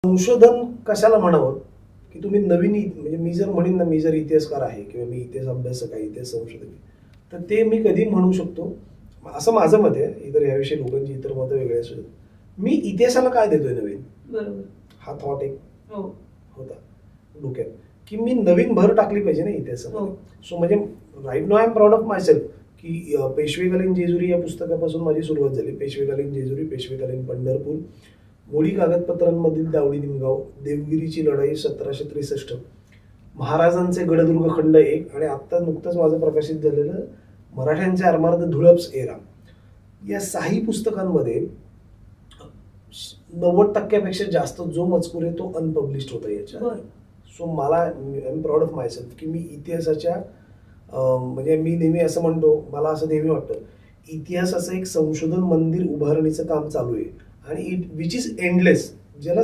संशोधन कशाला म्हणावं, की तुम्ही नवीन म्हणजे मी जर म्हणेन ना, मी जर इतिहासकार आहे किंवा मी इतिहास अभ्यासक आहे, इतिहास संशोधक आहे, तर ते मी कधी म्हणू शकतो, असं माझं मत आहे. इतर याविषयी लोकांची इतर मतं वेगळी असू शकतात. मी इतिहासाला काय देतोय नवीन? बरोबर. हा थॉट एक हो. होता डोक्यात, की मी नवीन भर टाकली पाहिजे ना इतिहासामध्ये. सो म्हणजे right now I am proud of myself, की पेशवेकालीन जेजुरी या पुस्तकापासून माझी सुरुवात झाली. पेशवेकालीन जेजुरी, पेशवेकालीन पंढरपूर, मोडी कागदपत्रांमधील दावडी निमगाव, देवगिरीची लढाई 1763, महाराजांचे गडदुर्ग खंड 1 आणि आत्ता नुकतंच माझं प्रकाशित झालेलं मराठ्यांचे आरमार द धुळप्स एरा. या 6 पुस्तकांमध्ये 90% जास्त जो मजकूर आहे तो अनपब्लिश्ड होता याच्या. सो मला I am proud of myself, की मी इतिहासाच्या म्हणजे मी नेहमी असं म्हणतो, मला असं नेहमी वाटतं, इतिहासाचं एक संशोधन मंदिर उभारणीचं काम चालू आहे आणि विच इज एंडलेस, ज्याला